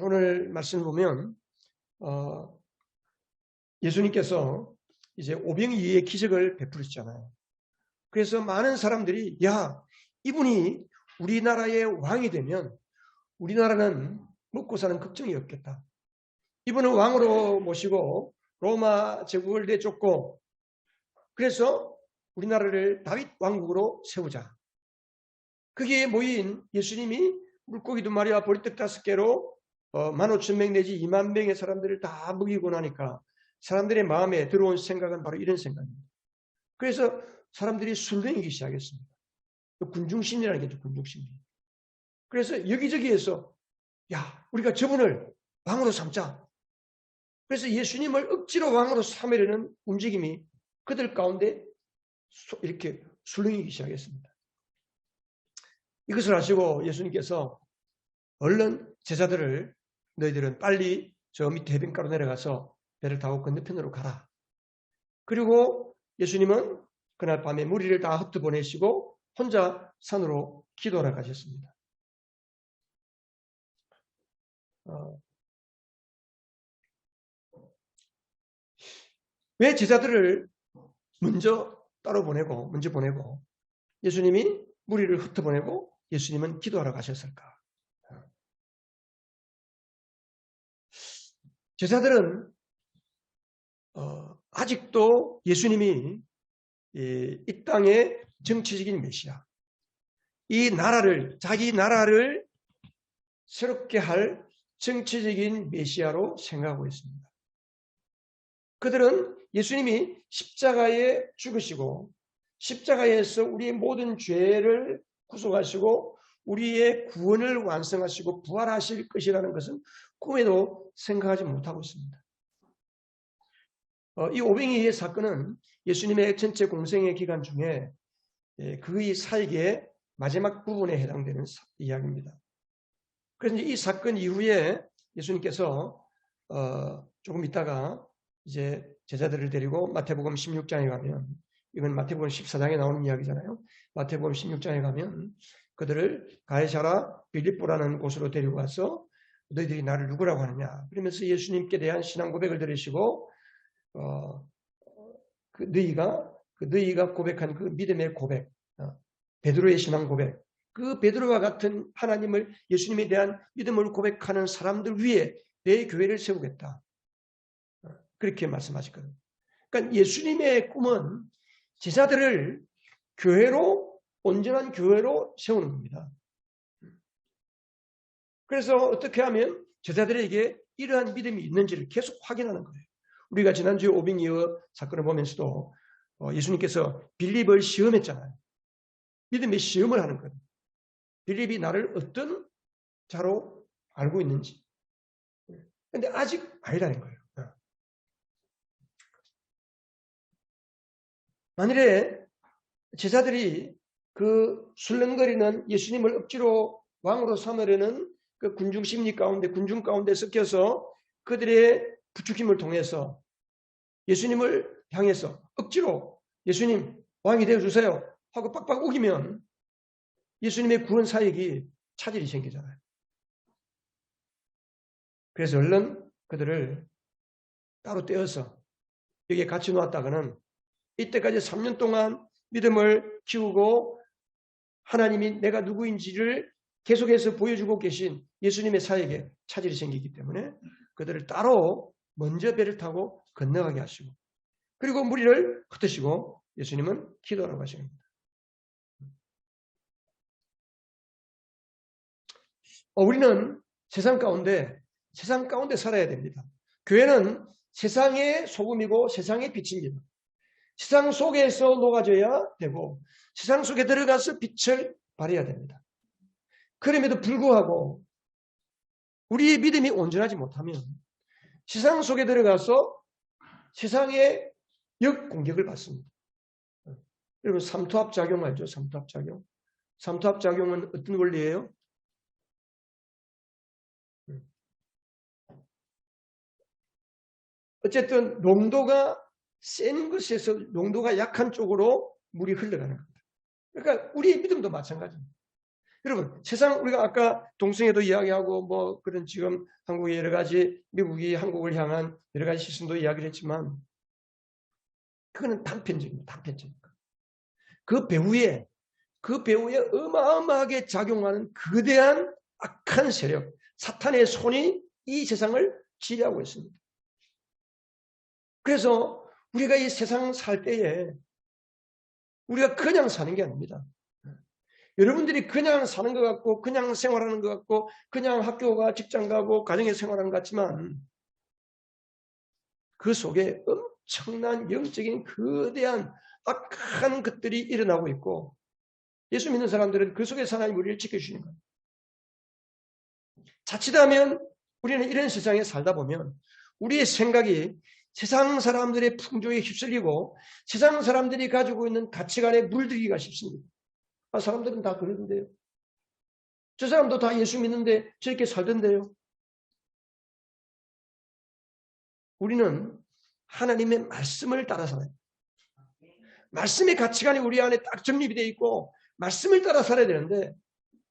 오늘 말씀을 보면 예수님께서 이제 오병이어의 기적을 베푸셨잖아요. 그래서 많은 사람들이 야, 이분이 우리나라의 왕이 되면 우리나라는 먹고 사는 걱정이 없겠다. 이분은 왕으로 모시고 로마 제국을 내쫓고 그래서 우리나라를 다윗 왕국으로 세우자. 거기에 모인 예수님이 물고기 2마리와 보리떡 5개로 15,000명 내지 20,000명의 사람들을 다 먹이고 나니까 사람들의 마음에 들어온 생각은 바로 이런 생각입니다. 그래서 사람들이 술렁이기 시작했습니다. 군중심리라는 게 군중심리. 그래서 여기저기에서 야, 우리가 저분을 왕으로 삼자. 그래서 예수님을 억지로 왕으로 삼으려는 움직임이 그들 가운데 이렇게 술렁이기 시작했습니다. 이것을 아시고 예수님께서 얼른 제자들을 너희들은 빨리 저 밑에 해변가로 내려가서 배를 타고 건너편으로 가라. 그리고 예수님은 그날 밤에 무리를 다 흩어보내시고 혼자 산으로 기도하러 가셨습니다. 왜 제자들을 먼저 보내고 예수님이 무리를 흩어보내고 예수님은 기도하러 가셨을까? 제자들은 아직도 예수님이 이 땅의 정치적인 메시아, 이 나라를 자기 나라를 새롭게 할 정치적인 메시아로 생각하고 있습니다. 그들은 예수님이 십자가에 죽으시고 십자가에서 우리의 모든 죄를 구속하시고 우리의 구원을 완성하시고 부활하실 것이라는 것은 꿈에도 생각하지 못하고 있습니다. 이 오병이어의 사건은 예수님의 전체 공생의 기간 중에 그의 사역의 마지막 부분에 해당되는 이야기입니다. 그래서 이 사건 이후에 예수님께서 조금 있다가 이제 제자들을 데리고 마태복음 16장에 가면, 이건 마태복음 14장에 나오는 이야기잖아요. 마태복음 16장에 가면 그들을 가이사라 빌립보라는 곳으로 데리고 가서 너희들이 나를 누구라고 하느냐 그러면서 예수님께 대한 신앙 고백을 들으시고 너희가 고백한 그 믿음의 고백, 베드로의 신앙 고백, 그 베드로와 같은 하나님을, 예수님에 대한 믿음을 고백하는 사람들 위에 내 교회를 세우겠다. 그렇게 말씀하셨거든요. 그러니까 예수님의 꿈은 제자들을 온전한 교회로 세우는 겁니다. 그래서 어떻게 하면 제자들에게 이러한 믿음이 있는지를 계속 확인하는 거예요. 우리가 지난주에 오병이어 사건을 보면서도 예수님께서 빌립을 시험했잖아요. 믿음의 시험을 하는 거예요. 빌립이 나를 어떤 자로 알고 있는지. 그런데 아직 아니라는 거예요. 만일에 제자들이 그 술렁거리는 예수님을 억지로 왕으로 삼으려는 그 군중 가운데 섞여서 그들의 부추김을 통해서 예수님을 향해서 억지로 예수님 왕이 되어주세요 하고 빡빡 우기면 예수님의 구원 사역이 차질이 생기잖아요. 그래서 얼른 그들을 따로 떼어서 여기에 같이 놓았다가는 이때까지 3년 동안 믿음을 키우고 하나님이 내가 누구인지를 계속해서 보여주고 계신 예수님의 사역에 차질이 생기기 때문에 그들을 따로 먼저 배를 타고 건너가게 하시고 그리고 무리를 흩으시고 예수님은 기도하라고 하십니다. 우리는 세상 가운데 살아야 됩니다. 교회는 세상의 소금이고 세상의 빛입니다. 세상 속에서 녹아져야 되고 세상 속에 들어가서 빛을 발해야 됩니다. 그럼에도 불구하고 우리의 믿음이 온전하지 못하면 세상 속에 들어가서 세상의 역공격을 받습니다. 여러분 삼투압작용 알죠? 삼투압작용. 삼투압작용은 어떤 원리예요? 어쨌든 농도가 센 것에서 농도가 약한 쪽으로 물이 흘러가는 겁니다. 그러니까 우리의 믿음도 마찬가지입니다. 여러분, 세상 우리가 아까 동성애도 이야기하고 뭐 그런 지금 한국의 여러 가지 미국이 한국을 향한 여러 가지 시선도 이야기를 했지만 그거는 단편적입니다. 단편적. 그 배후에 어마어마하게 작용하는 거대한 악한 세력, 사탄의 손이 이 세상을 지배하고 있습니다. 그래서 우리가 이 세상 살 때에 우리가 그냥 사는 게 아닙니다. 여러분들이 그냥 사는 것 같고 그냥 생활하는 것 같고 그냥 학교가 직장 가고 가정에 생활하는 것 같지만 그 속에 엄청난 영적인 거대한 악한 것들이 일어나고 있고 예수 믿는 사람들은 그 속에서 하나님 우리를 지켜주시는 거예요. 자칫하면 우리는 이런 세상에 살다 보면 우리의 생각이 세상 사람들의 풍조에 휩쓸리고 세상 사람들이 가지고 있는 가치관에 물들기가 쉽습니다. 아, 사람들은 다 그러던데요. 저 사람도 다 예수 믿는데 저렇게 살던데요. 우리는 하나님의 말씀을 따라 살아요. 말씀의 가치관이 우리 안에 딱 정립이 되어 있고 말씀을 따라 살아야 되는데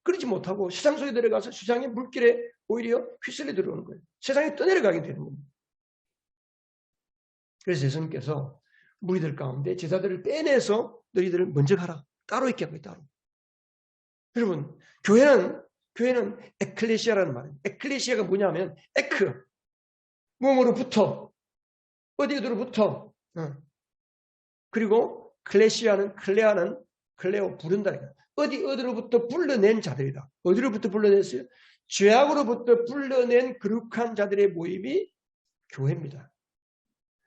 그러지 못하고 세상 속에 들어가서 세상의 물길에 오히려 휘슬려 들어오는 거예요. 세상에 떠내려가게 되는 겁니다. 그래서 예수님께서 무리들 가운데 제자들을 빼내서 너희들을 먼저 가라. 따로 있게 하고 따로. 여러분, 교회는 에클레시아라는 말이에요. 에클레시아가 뭐냐면 에크, 무엇으로부터, 어디로부터, 그리고 클레시아는 클레오 부른다. 어디로부터 불러낸 자들이다. 어디로부터 불러냈어요? 죄악으로부터 불러낸 거룩한 자들의 모임이 교회입니다.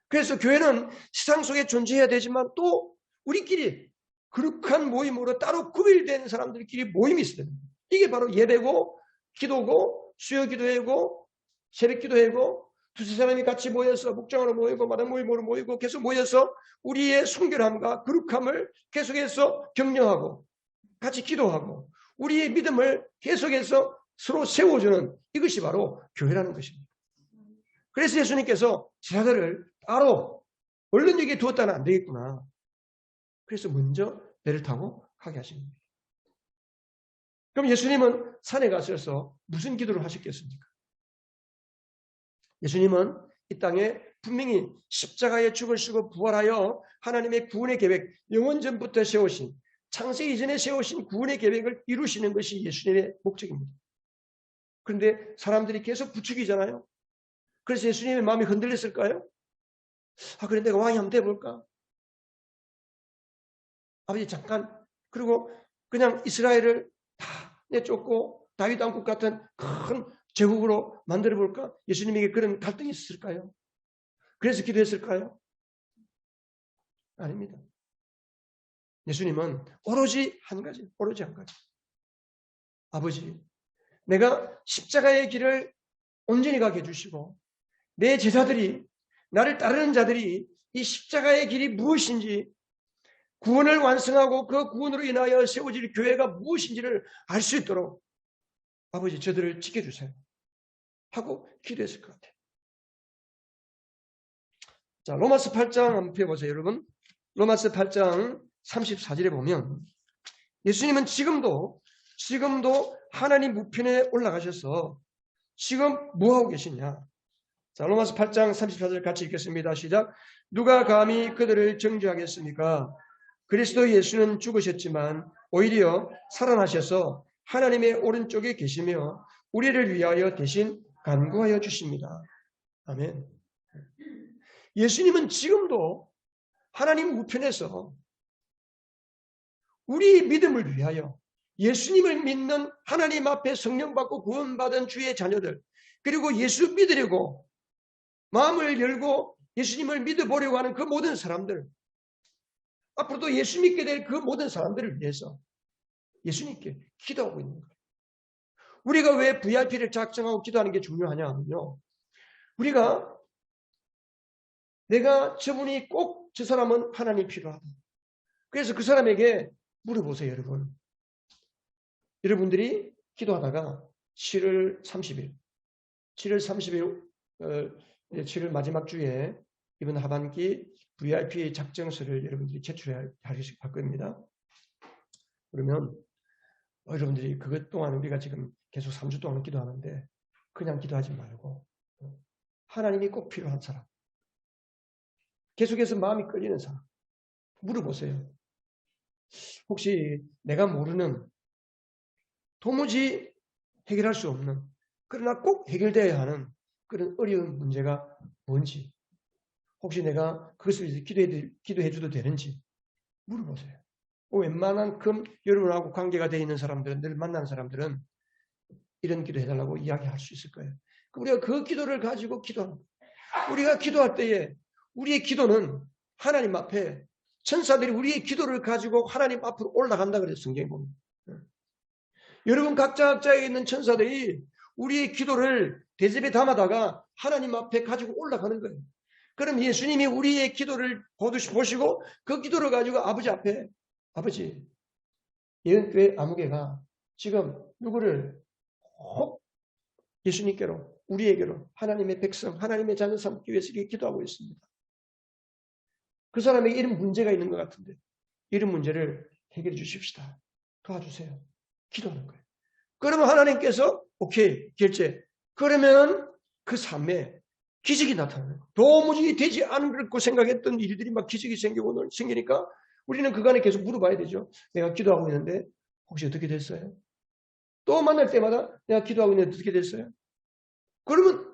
그래서 교회는 세상 속에 존재해야 되지만 또 우리끼리 거룩한 모임으로 따로 구별된 사람들끼리 모임이 있어야 됩니다. 이게 바로 예배고 기도고 수요 기도회고 새벽 기도회고 두세 사람이 같이 모여서 목장으로 모이고 마당 모임으로 모이고 계속 모여서 우리의 순결함과 거룩함을 계속해서 격려하고 같이 기도하고 우리의 믿음을 계속해서 서로 세워주는 이것이 바로 교회라는 것입니다. 그래서 예수님께서 제자들을 따로 얼른 여기에 두었다는 안 되겠구나. 그래서 먼저 배를 타고 가게 하십니다. 그럼 예수님은 산에 가셔서 무슨 기도를 하셨겠습니까? 예수님은 이 땅에 분명히 십자가의 죽을 쓰고 부활하여 하나님의 구원의 계획, 영원 전부터 세우신 창세 이전에 세우신 구원의 계획을 이루시는 것이 예수님의 목적입니다. 그런데 사람들이 계속 부추기잖아요. 그래서 예수님의 마음이 흔들렸을까요? 아, 그래 내가 왕이 한번 돼볼까? 아버지 잠깐 그리고 그냥 이스라엘을 다 내쫓고 다윗 왕국 같은 큰 제국으로 만들어볼까? 예수님에게 그런 갈등이 있었을까요? 그래서 기도했을까요? 아닙니다. 예수님은 오로지 한 가지. 아버지, 내가 십자가의 길을 온전히 가게 해주시고 내 제자들이 나를 따르는 자들이 이 십자가의 길이 무엇인지 구원을 완성하고 그 구원으로 인하여 세워질 교회가 무엇인지를 알 수 있도록 아버지 저들을 지켜주세요 하고 기도했을 것 같아요. 자, 로마서 8장 한번 펴보세요. 여러분 로마서 8장 34절에 보면 예수님은 지금도 하나님 우편에 올라가셔서 지금 뭐하고 계시냐. 자, 로마서 8장 34절 같이 읽겠습니다. 시작. 누가 감히 그들을 정죄하겠습니까? 그리스도 예수는 죽으셨지만 오히려 살아나셔서 하나님의 오른쪽에 계시며 우리를 위하여 대신 간구하여 주십니다. 아멘. 예수님은 지금도 하나님 우편에서 우리 믿음을 위하여 예수님을 믿는 하나님 앞에 성령 받고 구원받은 주의 자녀들 그리고 예수 믿으려고 마음을 열고 예수님을 믿어보려고 하는 그 모든 사람들 앞으로도 예수 믿게 될 그 모든 사람들을 위해서 예수님께 기도하고 있는 거예요. 우리가 왜 VIP를 작정하고 기도하는 게 중요하냐 하면요. 내가 저분이 꼭 저 사람은 하나님 필요하다. 그래서 그 사람에게 물어보세요, 여러분. 여러분들이 기도하다가 7월 30일 7월 마지막 주에 이번 하반기 VIP 작정서를 여러분들이 제출할 겁니다. 그러면 여러분들이 그것 동안 우리가 지금 계속 3주 동안 기도하는데 그냥 기도하지 말고 하나님이 꼭 필요한 사람, 계속해서 마음이 끌리는 사람 물어보세요. 혹시 내가 모르는 도무지 해결할 수 없는 그러나 꼭 해결되어야 하는 그런 어려운 문제가 뭔지 혹시 내가 그것을 위해서 기도해 줘도 되는지 물어보세요. 웬만한 여러분하고 관계가 되어 있는 사람들은 늘 만나는 사람들은 이런 기도 해달라고 이야기할 수 있을 거예요. 우리가 그 기도를 가지고 기도하는 거예요. 우리가 기도할 때에 우리의 기도는 하나님 앞에 천사들이 우리의 기도를 가지고 하나님 앞으로 올라간다 그래서 성경에 보면 여러분 각자에 있는 천사들이 우리의 기도를 대접에 담아다가 하나님 앞에 가지고 올라가는 거예요. 그럼 예수님이 우리의 기도를 보시고 그 기도를 가지고 아버지 앞에 아버지 예언교회 아무개가 지금 누구를 혹 예수님께로 우리에게로 하나님의 백성 하나님의 자녀 삼기 위해서 기도하고 있습니다. 그 사람에게 이런 문제가 있는 것 같은데 이런 문제를 해결해 주십시다. 도와주세요. 기도하는 거예요. 그러면 하나님께서 오케이 결제. 그러면 그 삶에 기적이 나타나는 거예요. 도무지 되지 않을 거 생각했던 일들이 막 기적이 생기니까 우리는 그간에 계속 물어봐야 되죠. 내가 기도하고 있는데 혹시 어떻게 됐어요? 또 만날 때마다 내가 기도하고 있는데 어떻게 됐어요? 그러면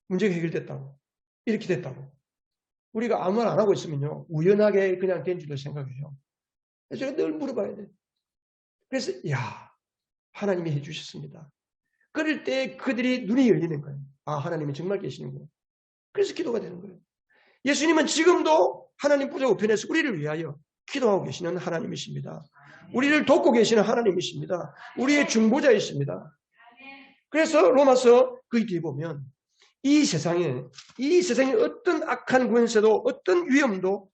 문제가 해결됐다고. 이렇게 됐다고. 우리가 아무 말 안 하고 있으면요. 우연하게 그냥 된 줄로 생각해요. 그래서 제가 늘 물어봐야 돼. 그래서 하나님이 해주셨습니다. 그럴 때 그들이 눈이 열리는 거예요. 하나님이 정말 계시는구나. 그래서 기도가 되는 거예요. 예수님은 지금도 하나님 보좌 우편에서 우리를 위하여 기도하고 계시는 하나님이십니다. 우리를 돕고 계시는 하나님이십니다. 우리의 중보자이십니다. 그래서 로마서 그 뒤에 보면 이 세상에 어떤 악한 권세도 어떤 위험도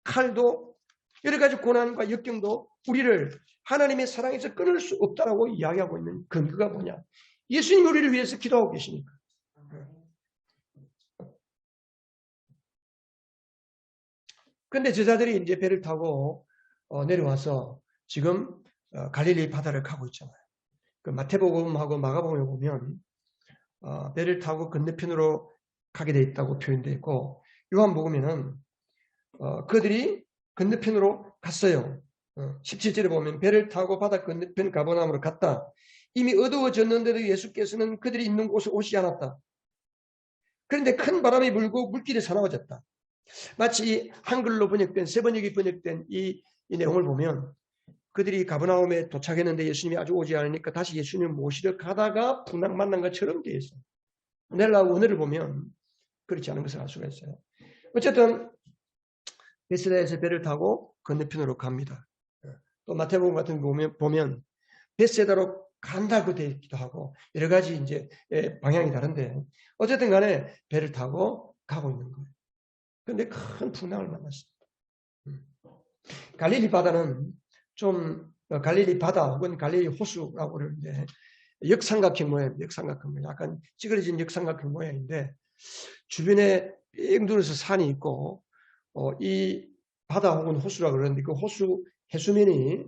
칼도 여러 가지 고난과 역경도 우리를 하나님의 사랑에서 끊을 수 없다라고 이야기하고 있는 근거가 뭐냐? 예수님이 우리를 위해서 기도하고 계시니까. 그런데 제자들이 이제 배를 타고 내려와서 지금 갈릴리 바다를 가고 있잖아요. 그 마태복음하고 마가복음을 보면 배를 타고 건너편으로 가게 돼 있다고 표현되어 있고 요한복음에는 그들이 건너편으로 갔어요. 17절에 보면 배를 타고 바다 건너편 가버나움으로 갔다. 이미 어두워졌는데도 예수께서는 그들이 있는 곳에 오시지 않았다. 그런데 큰 바람이 불고 물길이 사나워졌다. 마치 한글로 번역된 세번역이 번역된 이 내용을 보면 그들이 가버나움에 도착했는데 예수님이 아주 오지 않으니까 다시 예수님을 모시러 가다가 풍랑 만난 것처럼 되어 있어요. 넬라 원어를 보면 그렇지 않은 것을 알 수가 있어요. 어쨌든 베세다에서 배를 타고 건너편으로 갑니다. 또 마태복음 같은 거 보면 베세다로 간다고 되어 있기도 하고 여러 가지 이제 방향이 다른데 어쨌든 간에 배를 타고 가고 있는 거예요. 그런데 큰 풍랑을 만났습니다. 갈릴리 바다는 좀 갈릴리 바다 혹은 갈릴리 호수라고 그러는데 역삼각형 모양, 약간 찌그러진 역삼각형 모양인데 주변에 뺑 둘러서 산이 있고 이 바다 혹은 호수라고 그러는데 그 호수 해수면이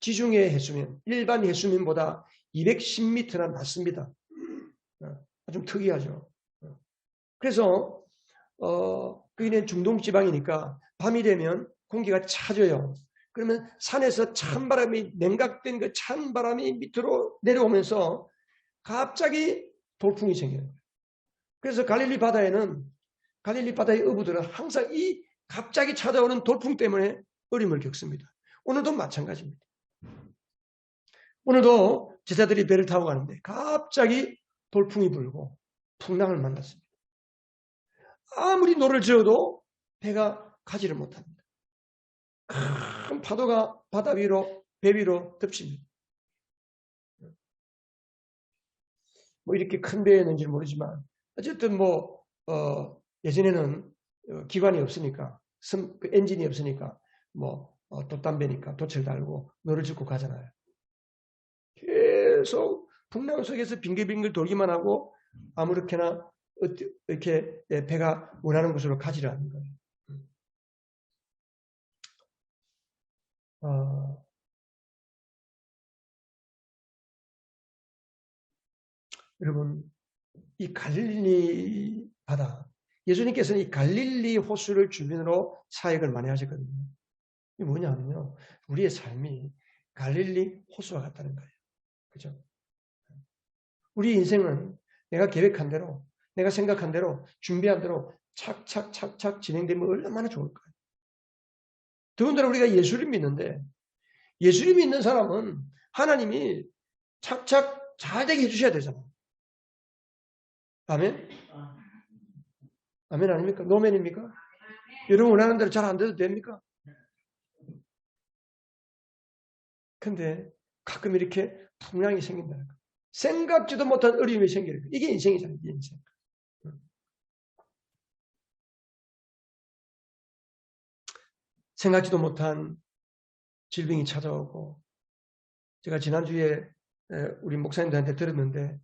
지중해 해수면, 일반 해수면보다 210m나 낮습니다. 좀 특이하죠. 그래서 거기는 중동 지방이니까 밤이 되면 공기가 차져요. 그러면 산에서 찬바람이 냉각된 그 찬바람이 밑으로 내려오면서 갑자기 돌풍이 생겨요. 그래서 갈릴리 바다의 어부들은 항상 이 갑자기 찾아오는 돌풍 때문에 어려움을 겪습니다. 오늘도 마찬가지입니다. 오늘도 제자들이 배를 타고 가는데 갑자기 돌풍이 불고 풍랑을 만났습니다. 아무리 노를 지어도 배가 가지를 못합니다. 큰 파도가 바다 위로 배 위로 덮칩니다. 이렇게 큰 배였는지 모르지만 어쨌든 예전에는 기관이 없으니까 그 엔진이 없으니까 돛담배니까 돛을 달고 노를 젓고 가잖아요. 계속 풍랑 속에서 빙글빙글 돌기만 하고 아무렇게나 이렇게 배가 원하는 곳으로 가지를 않는 거예요. 여러분, 이 갈릴리 바다, 예수님께서는 이 갈릴리 호수를 주변으로 사역을 많이 하셨거든요. 이게 뭐냐면요, 우리의 삶이 갈릴리 호수와 같다는 거예요. 그죠? 우리 인생은 내가 계획한 대로, 내가 생각한 대로, 준비한 대로 착착착착 진행되면 얼마나 좋을까요? 더군다나 우리가 예수를 믿는데, 예수를 믿는 사람은 하나님이 착착 잘 되게 해주셔야 되잖아요. 아멘? 아멘 아닙니까? 노멘입니까? 여러분 원하는 대로 잘 안 돼도 됩니까? 근데 가끔 이렇게 풍랑이 생긴다는 거. 생각지도 못한 어려움이 생기는 거. 이게 인생이잖아요. 이게 인생. 생각지도 못한 질병이 찾아오고, 제가 지난주에 우리 목사님들한테 들었는데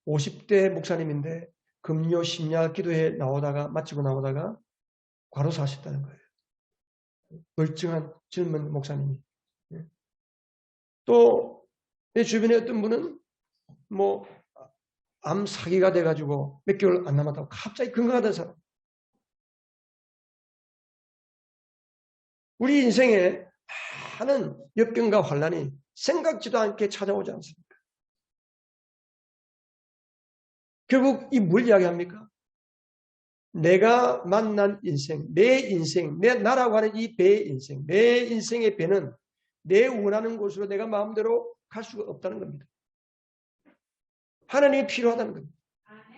50대 목사님인데 금요 심야 기도회 마치고 나오다가 과로사하셨다는 거예요. 멀쩡한 젊은 목사님이. 또 내 주변에 어떤 분은 뭐 암 사기가 돼가지고 몇 개월 안 남았다고 갑자기 건강하던 사람. 우리 인생에 많은 역경과 환란이 생각지도 않게 찾아오지 않습니까? 결국 이 뭘 이야기합니까? 내가 만난 인생, 내 나라고 하는 이 배의 인생, 내 인생의 배는 내 원하는 곳으로 내가 마음대로 갈 수가 없다는 겁니다. 하나님이 필요하다는 겁니다.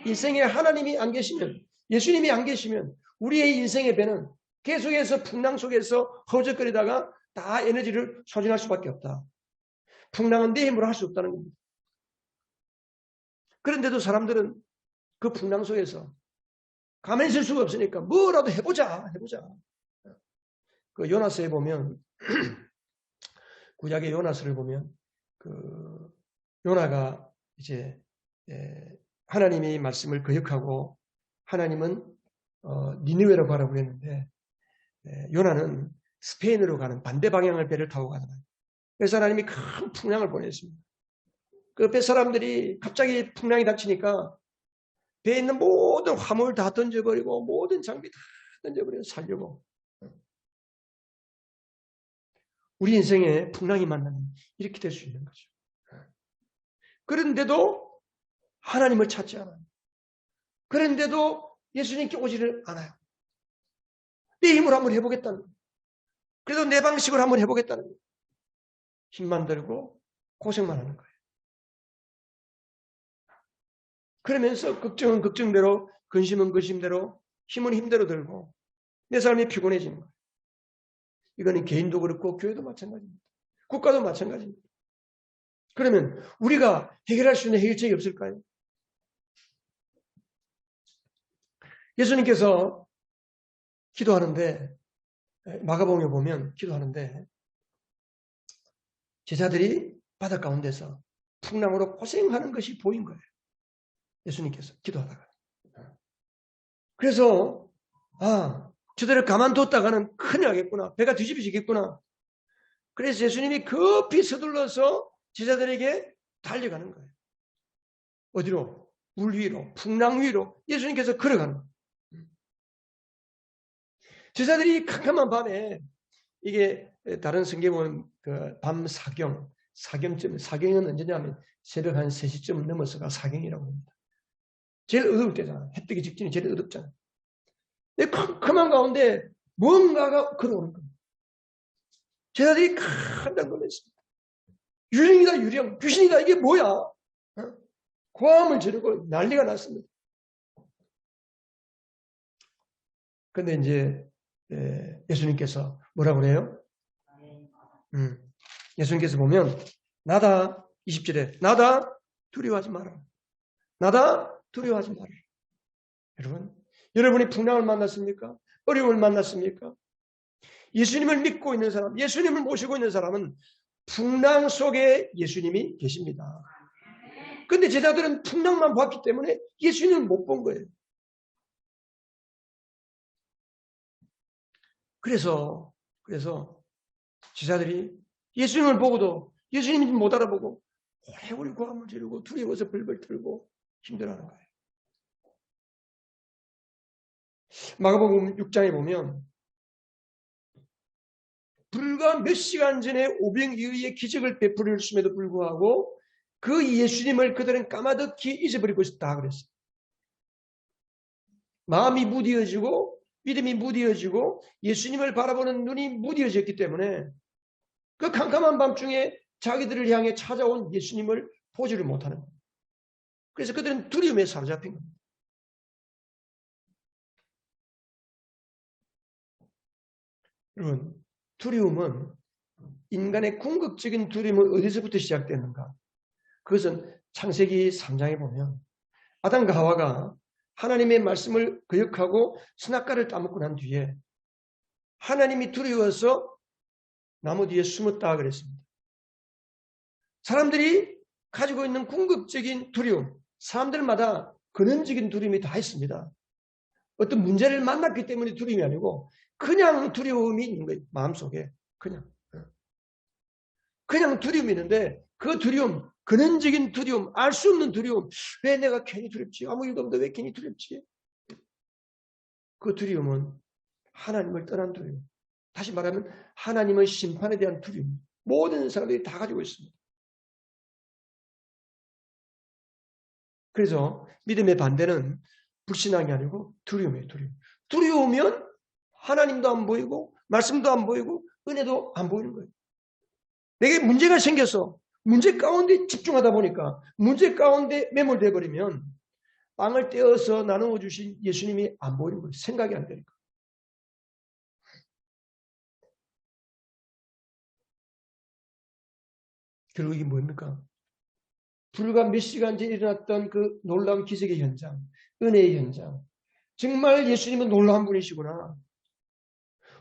인생에 하나님이 안 계시면, 예수님이 안 계시면 우리의 인생의 배는 계속해서 풍랑 속에서 허우적거리다가 다 에너지를 소진할 수밖에 없다. 풍랑은 내 힘으로 할 수 없다는 겁니다. 그런데도 사람들은 그 풍랑 속에서 가만히 있을 수가 없으니까 뭐라도 해보자. 그 요나스에 보면 구약의 요나스를 보면 그 요나가 이제 하나님의 말씀을 거역하고 하나님은 니느웨로 가라고 했는데 요나는 스페인으로 가는 반대 방향을 배를 타고 가잖아요. 그래서 하나님이 큰 풍랑을 보냈습니다. 그 옆에 사람들이 갑자기 풍랑이 닥치니까 배에 있는 모든 화물 다 던져버리고 모든 장비 다 던져버리고 살려고. 우리 인생에 풍랑이 만나면 이렇게 될 수 있는 거죠. 그런데도 하나님을 찾지 않아요. 그런데도 예수님께 오지를 않아요. 내 힘으로 한번 해보겠다는 거예요. 그래도 내 방식으로 한번 해보겠다는 거예요. 힘만 들고 고생만 하는 거예요. 그러면서 걱정은 걱정대로, 근심은 근심대로, 힘은 힘대로 들고 내 삶이 피곤해지는 거예요. 이거는 개인도 그렇고 교회도 마찬가지입니다. 국가도 마찬가지입니다. 그러면 우리가 해결할 수 있는 해결책이 없을까요? 예수님께서 기도하는데 마가복음에 보면 기도하는데 제자들이 바다 가운데서 풍랑으로 고생하는 것이 보인 거예요. 예수님께서 기도하다가. 그래서 저들을 가만뒀다가는 큰일 나겠구나. 배가 뒤집어지겠구나. 그래서 예수님이 급히 서둘러서 제자들에게 달려가는 거예요. 어디로? 물 위로, 풍랑 위로 예수님께서 걸어가는 거예요. 제자들이 캄캄한 밤에 이게 다른 성경에 보면 그 밤 사경쯤, 사경은 언제냐면 새벽 한 3시쯤 넘어서가 사경이라고 합니다. 제일 어두울 때잖아. 해 뜨기 직전이 제일 어둡잖아. 캄캄한 가운데 뭔가가 걸어오는 겁니다. 제자들이 깜짝 놀랐습니다. 유령이다, 유령. 귀신이다, 이게 뭐야? 고함을 지르고 난리가 났습니다. 근데 이제 예수님께서 뭐라고 그래요? 예수님께서 보면 나다, 20절에 나다, 두려워하지 마라. 나다, 두려워하지 마라. 여러분이 풍랑을 만났습니까? 어려움을 만났습니까? 예수님을 믿고 있는 사람, 예수님을 모시고 있는 사람은 풍랑 속에 예수님이 계십니다. 그런데 제자들은 풍랑만 봤기 때문에 예수님을 못 본 거예요. 그래서 제자들이 예수님을 보고도 예수님인지 못 알아보고 오래오래 고함을 지르고 두려워서 벌벌 떨고 힘들어하는 거예요. 마가복음 6장에 보면 불과 몇 시간 전에 오병이어의 기적을 베풀었음에도 불구하고 그 예수님을 그들은 까마득히 잊어버리고 있었다 그랬어요. 마음이 무디어지고 믿음이 무디어지고 예수님을 바라보는 눈이 무디어졌기 때문에 그 캄캄한 밤중에 자기들을 향해 찾아온 예수님을 보지를 못하는 거예요. 그래서 그들은 두려움에 사로잡힌 겁니다. 여러분, 두려움은 인간의 궁극적인 두려움은 어디서부터 시작되는가? 그것은 창세기 3장에 보면 아담과 하와가 하나님의 말씀을 거역하고 선악과를 따먹고 난 뒤에 하나님이 두려워서 나무 뒤에 숨었다 그랬습니다. 사람들이 가지고 있는 궁극적인 두려움, 사람들마다 근원적인 두려움이 다 있습니다. 어떤 문제를 만났기 때문에 두려움이 아니고 그냥 두려움이 있는 거예요. 마음속에 그냥 두려움이 있는데 그 두려움, 근원적인 두려움, 알 수 없는 두려움, 왜 내가 괜히 두렵지? 아무 일도 없는데 왜 괜히 두렵지? 그 두려움은 하나님을 떠난 두려움. 다시 말하면 하나님의 심판에 대한 두려움. 모든 사람들이 다 가지고 있습니다. 그래서 믿음의 반대는 불신앙이 아니고 두려움이에요. 두려움. 두려우면 하나님도 안 보이고 말씀도 안 보이고 은혜도 안 보이는 거예요. 내게 문제가 생겨서 문제 가운데 집중하다 보니까 문제 가운데 매몰돼 버리면 빵을 떼어서 나누어 주신 예수님이 안 보이는 거예요. 생각이 안 되니까. 결국 이게 뭡니까? 불과 몇 시간 전에 일어났던 그 놀라운 기적의 현장, 은혜의 현장. 정말 예수님은 놀라운 분이시구나.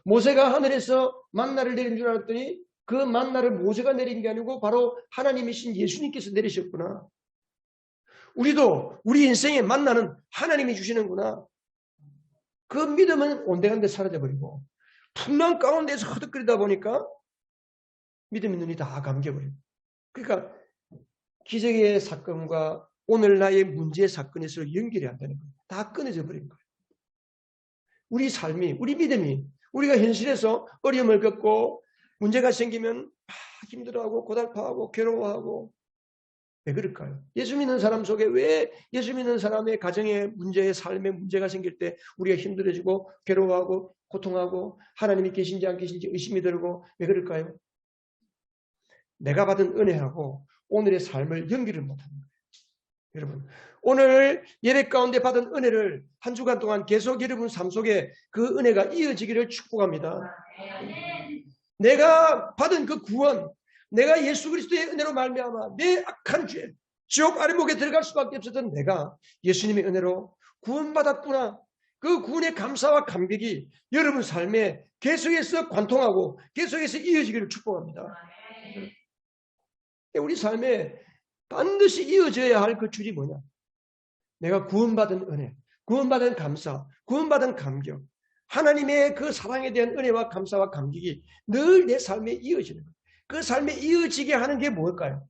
모세가 하늘에서 만나를 내린 줄 알았더니 그 만나를 모세가 내린 게 아니고 바로 하나님이신 예수님께서 내리셨구나. 우리도 우리 인생의 만나는 하나님이 주시는구나. 그 믿음은 온데간데 사라져버리고 풍랑 가운데서 허덕거리다 보니까 믿음의 눈이 다 감겨버려요. 그러니까 기적의 사건과 오늘 나의 문제의 사건이 서로 연결이 안 되는 거예요. 다 끊어져 버린 거예요. 우리 삶이, 우리 믿음이 우리가 현실에서 어려움을 겪고 문제가 생기면 힘들어하고 고달파하고 괴로워하고 왜 그럴까요? 예수 믿는 사람 속에 왜 예수 믿는 사람의 가정의 문제의 삶에 문제가 생길 때 우리가 힘들어지고 괴로워하고 고통하고 하나님이 계신지 안 계신지 의심이 들고 왜 그럴까요? 내가 받은 은혜하고 오늘의 삶을 연결을 못하는 거예요. 여러분, 오늘 예배 가운데 받은 은혜를 한 주간 동안 계속 여러분 삶 속에 그 은혜가 이어지기를 축복합니다. 내가 받은 그 구원, 내가 예수 그리스도의 은혜로 말미암아 내 악한 죄, 지옥 아래목에 들어갈 수밖에 없었던 내가 예수님의 은혜로 구원받았구나. 그 구원의 감사와 감격이 여러분 삶에 계속해서 관통하고 계속해서 이어지기를 축복합니다. 우리 삶에 반드시 이어져야 할 그 줄이 뭐냐? 내가 구원받은 은혜, 구원받은 감사, 구원받은 감격, 하나님의 그 사랑에 대한 은혜와 감사와 감격이 늘 내 삶에 이어지는 거예요. 그 삶에 이어지게 하는 게 뭘까요?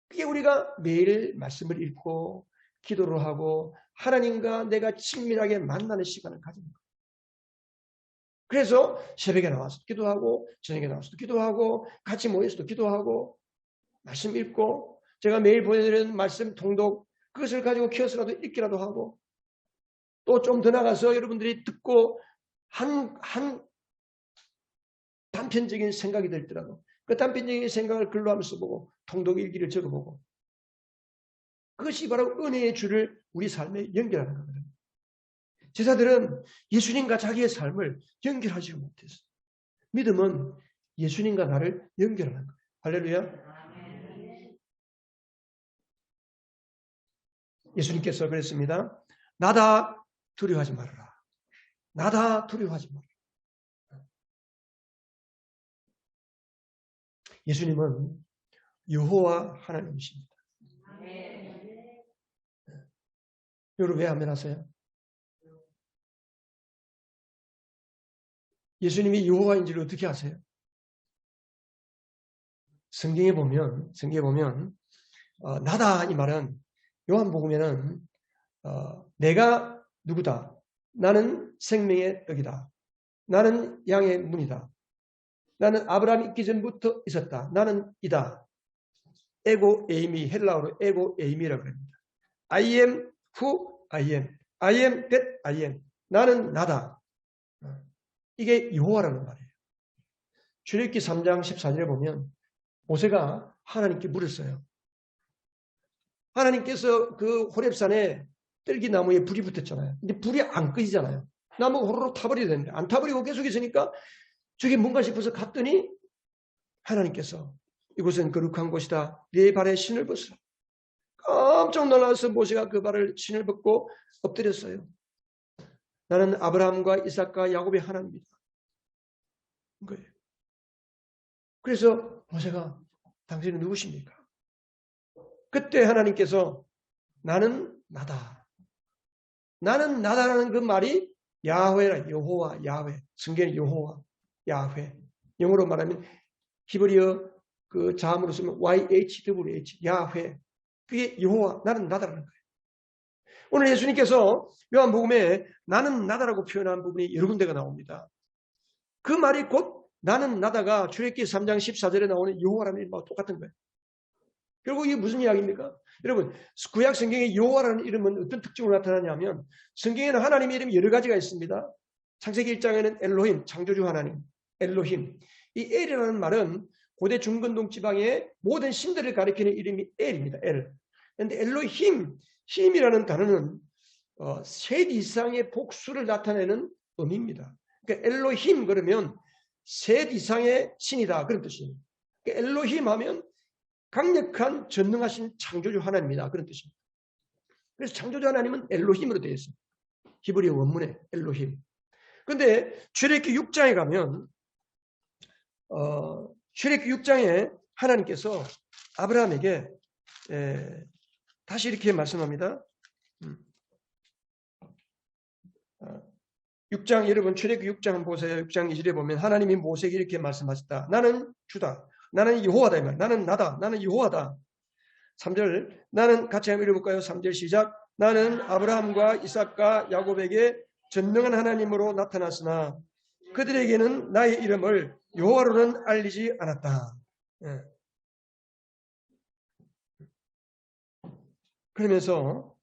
그게 우리가 매일 말씀을 읽고 기도를 하고 하나님과 내가 친밀하게 만나는 시간을 가지는 거예요. 그래서 새벽에 나와서 기도하고 저녁에 나와서도 기도하고 같이 모여서도 기도하고 말씀 읽고 제가 매일 보내드리는 말씀 통독 그것을 가지고 키워서라도 읽기라도 하고 또 좀 더 나가서 여러분들이 듣고 한 단편적인 생각이 들더라도 그 단편적인 생각을 글로 한번 써보고 통독 일기를 적어보고 그것이 바로 은혜의 줄을 우리 삶에 연결하는 거거든요. 제자들은 예수님과 자기의 삶을 연결하지 못했어요. 믿음은 예수님과 나를 연결하는 거예요. 할렐루야. 예수님께서 그랬습니다. 나다 두려워하지 말아라. 나다 두려워하지 말아라. 예수님은 여호와 하나님이십니다. 여러분 왜 아멘 하세요? 예수님이 여호와인지를 어떻게 아세요? 성경에 보면 나다 이 말은 요한복음에는 내가 누구다? 나는 생명의 떡이다. 나는 양의 문이다. 나는 아브라함이 있기 전부터 있었다. 나는 이다. 에고 에이미, 헬라어로 에고 에이미라고 합니다. I am who I am. I am that I am. 나는 나다. 이게 여호와라는 말이에요. 출애굽기 3장 14절에 보면 모세가 하나님께 물었어요. 하나님께서 그 호렙산에 뜰기나무에 불이 붙었잖아요. 근데 불이 안 꺼지잖아요. 나무가 호로록 타버려야 되는데 안 타버리고 계속 있으니까 저게 뭔가 싶어서 갔더니 하나님께서 이곳은 거룩한 곳이다. 네 발에 신을 벗으라. 깜짝 놀라서 모세가 그 발을 신을 벗고 엎드렸어요. 나는 아브라함과 이삭과 야곱의 하나님이다. 거예요. 그래서 모세가 당신은 누구십니까? 그때 하나님께서 나는 나다. 나는 나다라는 그 말이 야훼라, 여호와, 야훼. 성경의 여호와, 야훼. 영어로 말하면 히브리어 그 자음으로 쓰면 YHWH, 야훼. 그게 여호와, 나는 나다라는 거예요. 오늘 예수님께서 요한복음에 나는 나다라고 표현한 부분이 여러 군데가 나옵니다. 그 말이 곧 나는 나다가 출애굽기 3장 14절에 나오는 여호와라는 이름과 똑같은 거예요. 결국 이게 무슨 이야기입니까? 여러분, 구약 성경의 여호와라는 이름은 어떤 특징으로 나타나냐면 성경에는 하나님의 이름이 여러 가지가 있습니다. 창세기 1장에는 엘로힘, 창조주 하나님, 엘로힘. 이 엘이라는 말은 고대 중근동 지방의 모든 신들을 가리키는 이름이 엘입니다. 엘. 그런데 엘로힘, 힘이라는 단어는 셋 이상의 복수를 나타내는 의미입니다. 그러니까 엘로힘 그러면 셋 이상의 신이다 그런 뜻이에요. 그러니까 엘로힘 하면 강력한 전능하신 창조주 하나님이다 그런 뜻입니다. 그래서 창조주 하나님은 엘로힘으로 되어 있습니다. 히브리 원문에 엘로힘. 그런데 출애굽기 6장에 가면 출애굽기 6장에 하나님께서 아브라함에게 다시 이렇게 말씀합니다. 6장 여러분 출애굽기 6장 한번 보세요. 6장 2절에 보면 하나님이 모세에게 이렇게 말씀하셨다. 나는 주다. 나는 여호와다. 이 말. 나는 나다. 나는 여호와다. 3절 나는 같이 한번 읽어볼까요? 3절 시작. 나는 아브라함과 이삭과 야곱에게 전능한 하나님으로 나타났으나 그들에게는 나의 이름을 여호와로는 알리지 않았다. 예. 그러면서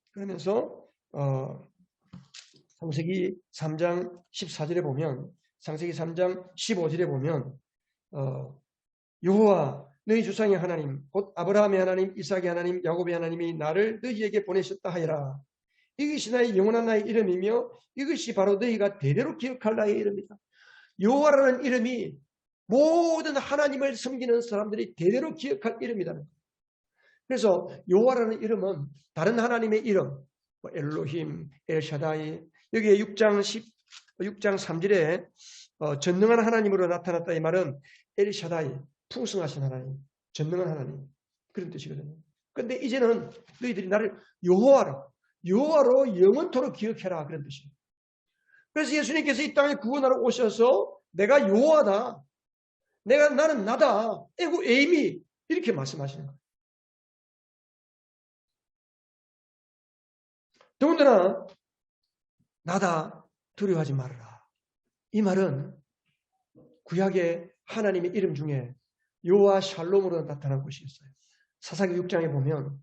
창세기 3장 14절에 보면 창세기 3장 15절에 보면 여호와 너희 조상의 하나님 곧 아브라함의 하나님 이삭의 하나님 야곱의 하나님이 나를 너희에게 보내셨다 하여라. 이것이 나의 영원한 나의 이름이며 이것이 바로 너희가 대대로 기억할 나의 이름이다. 여호와라는 이름이 모든 하나님을 섬기는 사람들이 대대로 기억할 이름이다. 그래서 여호와라는 이름은 다른 하나님의 이름 엘로힘, 엘샤다이 여기에 6장 3절에 전능한 하나님으로 나타났다 이 말은 엘샤다이 풍성하신 하나님, 전능한 하나님 그런 뜻이거든요. 그런데 이제는 너희들이 나를 여호와로 영원토록 기억해라 그런 뜻이에요. 그래서 예수님께서 이 땅에 구원하러 오셔서 내가 여호와다, 나는 나다, 에고 에이미 이렇게 말씀하시는 거예요. 더군다나 나다 두려워하지 말아라. 이 말은 구약의 하나님의 이름 중에 여호와 샬롬으로 나타난 것이 있어요. 사사기 6장에 보면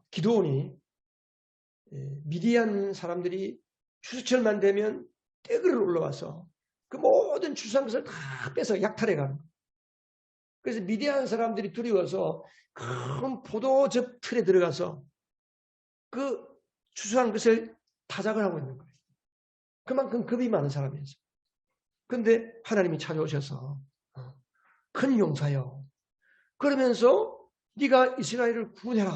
기드온이 미디안 사람들이 추수철만 되면 떼그를 올라와서 그 모든 추수한 것을 다 빼서 약탈해 가는 거예요. 그래서 미디안 사람들이 두려워서 큰 포도즙 틀에 들어가서 그 추수한 것을 타작을 하고 있는 거예요. 그만큼 겁이 많은 사람이었어요. 그런데 하나님이 찾아오셔서 큰 용사여 그러면서 네가 이스라엘을 구원해라.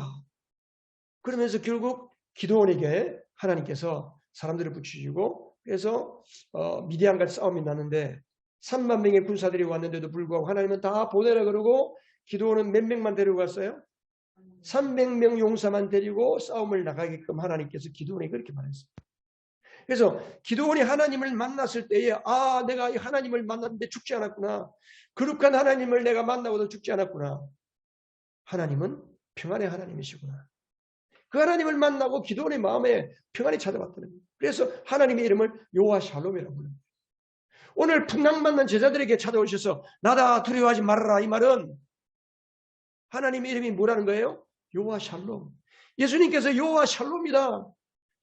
그러면서 결국 기드온에게 하나님께서 사람들을 붙이시고 그래서 미디안과 싸움이 났는데 3만 명의 군사들이 왔는데도 불구하고 하나님은 다 보내라 그러고 기드온은 몇 명만 데리고 갔어요? 300명 용사만 데리고 싸움을 나가게끔 하나님께서 기드온에게 그렇게 말했어요. 그래서 기드온이 하나님을 만났을 때에 내가 이 하나님을 만났는데 죽지 않았구나. 거룩한 하나님을 내가 만나고도 죽지 않았구나. 하나님은 평안의 하나님이시구나. 그 하나님을 만나고 기도원의 마음에 평안이 찾아왔다는 거예요. 그래서 하나님의 이름을 여호와 샬롬이라고 부릅니다. 오늘 풍랑 만난 제자들에게 찾아오셔서 나다 두려워하지 말아라 이 말은 하나님의 이름이 뭐라는 거예요? 여호와 샬롬. 예수님께서 여호와 샬롬이다.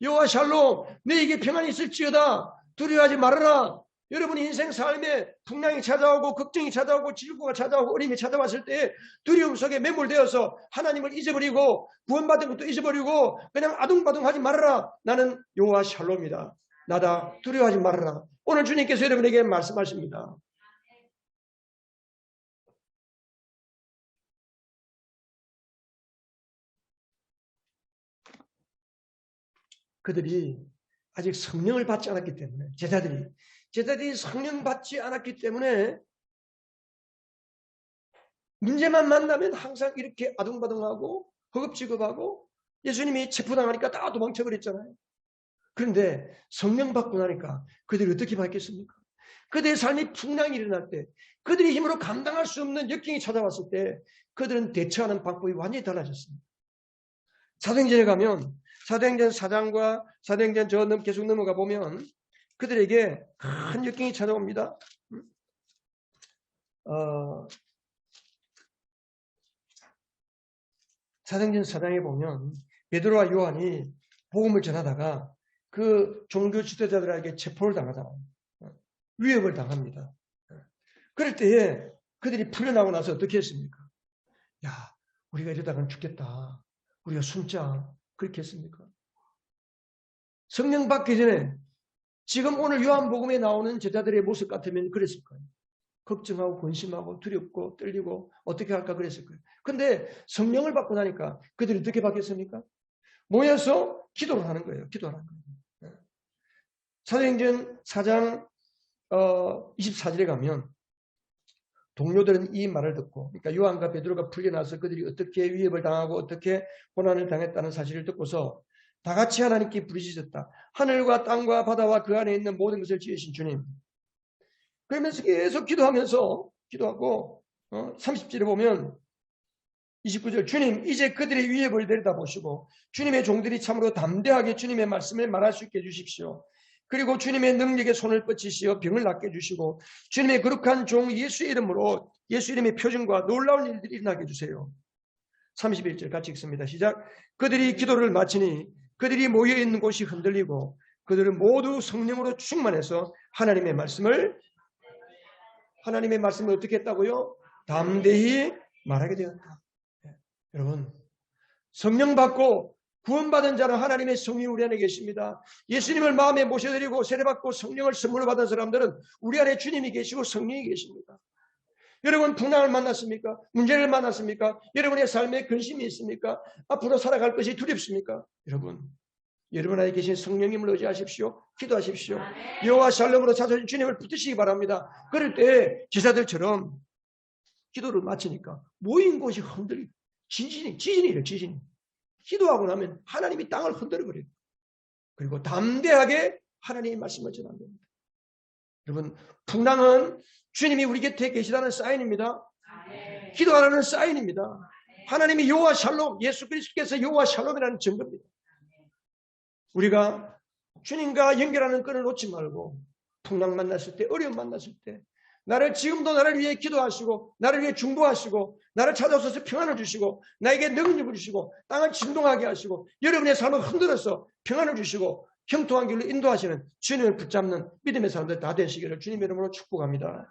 여호와 샬롬 너에게 평안이 있을지어다. 두려워하지 말아라. 여러분 인생 삶에 풍랑이 찾아오고 걱정이 찾아오고 질고가 찾아오고 어려움이 찾아왔을 때 두려움 속에 매몰되어서 하나님을 잊어버리고 구원받은 것도 잊어버리고 그냥 아둥바둥하지 말아라. 나는 여호와 샬롬이다. 나다 두려워하지 말아라. 오늘 주님께서 여러분에게 말씀하십니다. 그들이 아직 성령을 받지 않았기 때문에 제자들이 성령 받지 않았기 때문에 문제만 만나면 항상 이렇게 아둥바둥하고 허겁지겁하고 예수님이 체포당하니까 다 도망쳐버렸잖아요. 그런데 성령 받고 나니까 그들이 어떻게 받겠습니까? 그들의 삶이 풍랑이 일어날 때 그들의 힘으로 감당할 수 없는 역경이 찾아왔을 때 그들은 대처하는 방법이 완전히 달라졌습니다. 사도행전에 가면 사도행전 4장과 사도행전 계속 넘어가 보면 그들에게 큰 역경이 찾아옵니다. 사도행전 4장에 보면 베드로와 요한이 복음을 전하다가 그 종교 지도자들에게 체포를 당하잖아요. 위협을 당합니다. 그럴 때에 그들이 풀려나고 나서 어떻게 했습니까? 야, 우리가 이러다가는 죽겠다. 우리가 숨자. 그렇게 했습니까? 성령 받기 전에 지금 오늘 요한복음에 나오는 제자들의 모습 같으면 그랬을 거예요. 걱정하고 근심하고 두렵고 떨리고 어떻게 할까 그랬을 거예요. 근데 성령을 받고 나니까 그들이 어떻게 바뀌었습니까? 모여서 기도를 하는 거예요. 기도를 하는 거예요. 사도행전 4장 24절에 가면 동료들은 이 말을 듣고 그러니까 요한과 베드로가 풀려나서 그들이 어떻게 위협을 당하고 어떻게 고난을 당했다는 사실을 듣고서 다 같이 하나님께 부르짖었다. 하늘과 땅과 바다와 그 안에 있는 모든 것을 지으신 주님. 그러면서 계속 기도하고 30절에 보면 29절 주님 이제 그들의 위협을 내려다보시고 주님의 종들이 참으로 담대하게 주님의 말씀을 말할 수 있게 해주십시오. 그리고 주님의 능력에 손을 뻗치시어 병을 낫게 해주시고 주님의 거룩한 종 예수의 이름으로 예수 이름의 표징과 놀라운 일들이 일어나게 해주세요. 31절 같이 읽습니다. 시작. 그들이 기도를 마치니 그들이 모여있는 곳이 흔들리고 그들은 모두 성령으로 충만해서 하나님의 말씀을 어떻게 했다고요? 담대히 말하게 되었다. 여러분 성령 받고 구원받은 자는 하나님의 성령이 우리 안에 계십니다. 예수님을 마음에 모셔드리고 세례받고 성령을 선물로 받은 사람들은 우리 안에 주님이 계시고 성령이 계십니다. 여러분 풍랑을 만났습니까? 문제를 만났습니까? 여러분의 삶에 근심이 있습니까? 앞으로 살아갈 것이 두렵습니까? 여러분 안에 계신 성령님을 의지하십시오. 기도하십시오. 여호와 샬롬으로 찾아오신 주님을 붙드시기 바랍니다. 그럴 때 제자들처럼 기도를 마치니까 모인 곳이 흔들리고 지진이에요. 기도하고 나면 하나님이 땅을 흔들어버려요. 그리고 담대하게 하나님의 말씀을 전하는 겁니다. 여러분 풍랑은 주님이 우리 곁에 계시다는 사인입니다. 기도하라는 사인입니다. 하나님이 여호와 샬롬, 예수 그리스도께서 여호와 샬롬이라는 증거입니다. 우리가 주님과 연결하는 끈을 놓지 말고 풍랑 만났을 때, 어려움 만났을 때 지금도 나를 위해 기도하시고 나를 위해 중보하시고 나를 찾아오셔서 평안을 주시고 나에게 능력을 주시고 땅을 진동하게 하시고 여러분의 삶을 흔들어서 평안을 주시고 형통한 길로 인도하시는 주님을 붙잡는 믿음의 사람들 다 되시기를 주님의 이름으로 축복합니다.